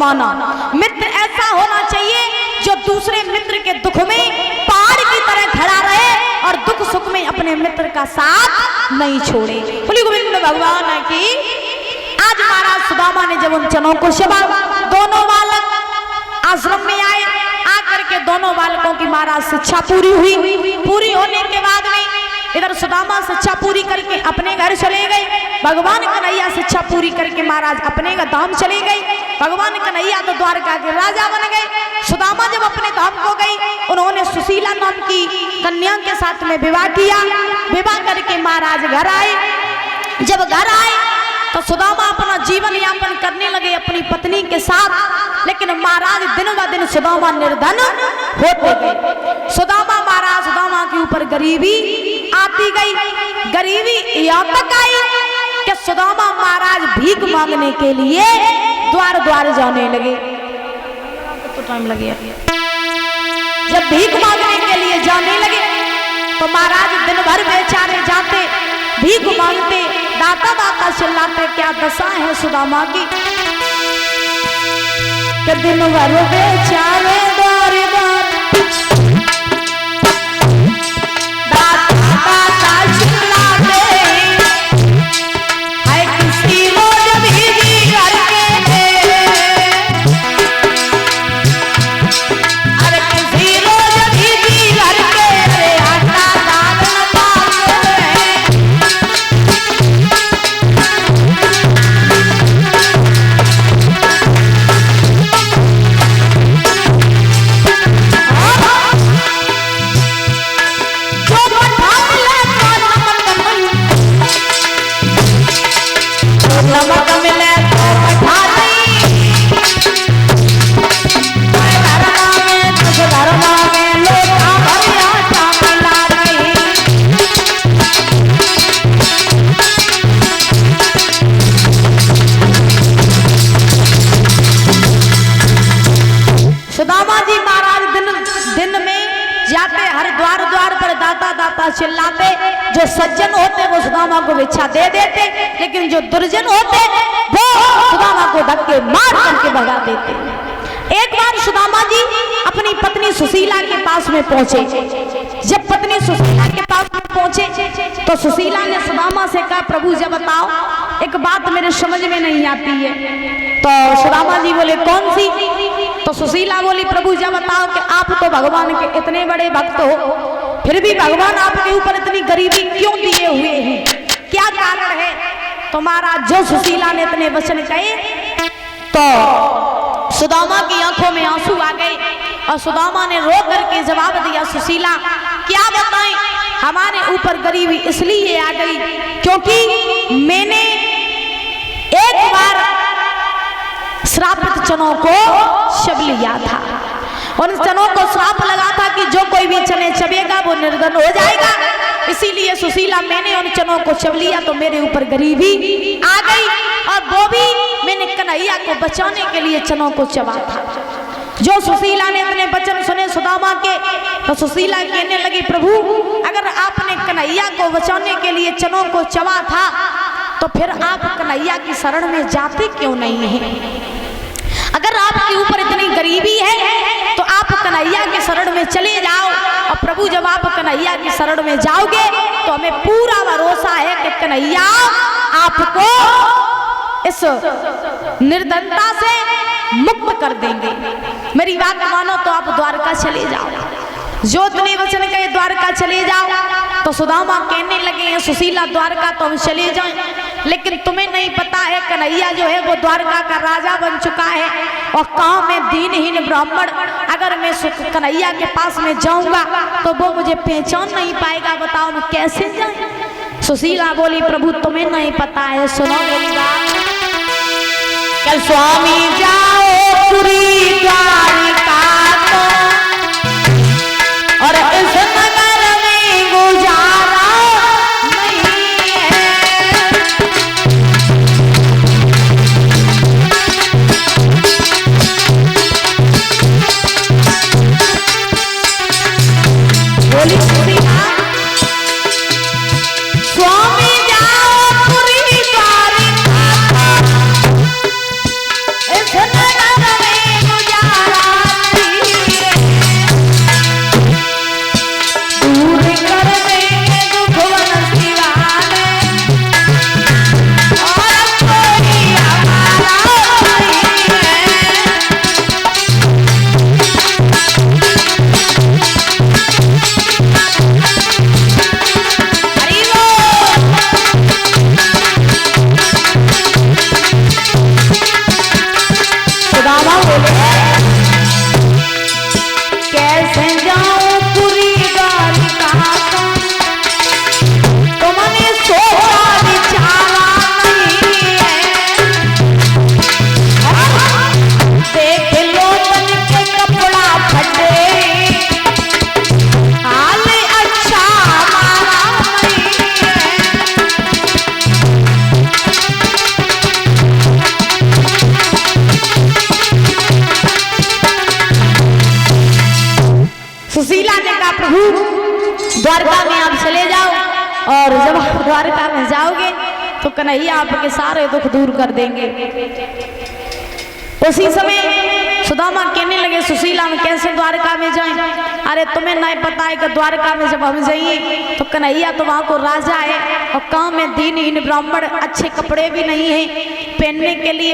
समाना। मित्र ऐसा होना चाहिए जो दूसरे मित्र के दुख में पहाड़ की तरह खड़ा रहे और दुख सुख में अपने मित्र का साथ नहीं छोड़े। बोलिए गोविंद भगवान की। आज महाराज सुदामा ने जब उन जनों को सेवा, दोनों बालक आश्रम में आए, आकर के दोनों बालकों की महाराज शिक्षा पूरी हुई। पूरी होने के बाद में इधर सुदामा शिक्षा पूरी करके अपने घर चले गए। भगवान कन्हैया शिक्षा पूरी करके महाराज अपने धाम चले गए। भगवान कन्हैया तो द्वारका के राजा बन गए। सुदामा जब अपने धाम को गई, उन्होंने सुशीला नाम की कन्या के साथ में विवाह किया। विवाह करके महाराज घर आए। जब घर आए तो सुदामा अपना जीवन यापन करने लगे अपनी पत्नी के साथ। लेकिन महाराज दिन ब दिन सुदामा निर्धन होते गए। सुदामा के ऊपर गरीबी आती गई। गरीबी यहाँ तक आई कि सुदामा महाराज भीख मांगने के लिए द्वार द्वार जाने लगे। तो टाइम लगे। जब भीख मांगने के लिए जाने लगे तो महाराज दिन भर बेचारे जाते, भीख मांगते, दाता दाता चिल्लाते। क्या दशा है सुदामा की कि दिन भर बेचारे द्वार द्वार चिल्लाते। जो सज्जन होते वो सुदामा को भिक्षा दे देते, लेकिन जो दुर्जन होते वो सुदामा को धक्के मार करके भगा देते। एक बार सुदामा जी अपनी पत्नी सुशीला के पास में पहुंचे। जब पत्नी सुशीला के पास में पहुंचे तो सुशीला ने सुदामा से कहा, प्रभु जब बताओ, एक बात मेरे समझ में नहीं आती है। तो सुदामा जी बोले, कौन सी? तो सुशीला बोली, प्रभु जब बताओ कि आप तो भगवान के इतने बड़े भक्त हो, फिर भी भगवान आपके ऊपर इतनी गरीबी क्यों दिए हुए हैं? क्या कारण है? तो महाराज जो सुशीला ने इतने वचन कहे तो सुदामा की आंखों में आंसू आ गए और सुदामा ने रो करके जवाब दिया, सुशीला क्या बताएं, हमारे ऊपर गरीबी इसलिए आ गई क्योंकि मैंने एक बार श्रापित चनों को चब लिया था। उन चनों को श्राप लगा था कि जो कोई भी चने चबेगा वो निर्धन हो जाएगा। इसीलिए सुशीला मैंने उन चनों को चब लिया तो मेरे ऊपर गरीबी आ गई, और वो भी मैंने कन्हैया को बचाने के लिए चनों को चबा था। जो सुशीला ने अपने वचन सुने सुदामा के, तो सुशीला कहने लगी, प्रभु अगर आपने कन्हैया को बचाने के लिए चनों को चबा था तो फिर आप कन्हैया की शरण में जाते क्यों नहीं हैं? अगर आपके ऊपर इतनी गरीबी है तो आप कन्हैया के शरण में चले जाओ। और प्रभु जब आप कन्हैया की शरण में जाओगे तो हमें पूरा भरोसा है कि कन्हैया आपको इस निर्धनता से मुक्त कर देंगे। मेरी बात मानो तो आप द्वारका चले जाओ। जो इतने वचन कहे द्वारका चले जाओ। तो सुदामा कहने लगे हैं, सुशीला द्वारका तो हम चले जाएं, लेकिन तुम्हें नहीं पता है कन्हैया जो है वो द्वारका का राजा बन चुका है, और गांव में दीनहीन ब्राह्मण अगर मैं कन्हैया के पास में जाऊंगा तो वो मुझे पहचान नहीं पाएगा, बताओ मैं कैसे जाऊं? सुशीला बोली, प्रभु तुम्हें नहीं पता है, सुनो मेरी बात। कल स्वामी जाओ पुरी द्वारका और इस नगर में गुजारा नहीं है। बोली सुशीला, स्वामी जाओ पुरी द्वारका इस सुशीला ने कहा प्रभु द्वारका में आप चले जाओ, और जब आप द्वारका में जाओगे तो कन्हैया आपके सारे दुख दूर कर देंगे। उसी समय सुदामा कहने लगे सुशीला में कैसे द्वारका में जाएं? अरे तुम्हें नहीं पता है कि द्वारका में जब हम जाइए तो कन्हैया तो वहाँ को राजा है और काम में दीनहीन ब्राह्मण, अच्छे कपड़े भी नहीं है पहनने के लिए।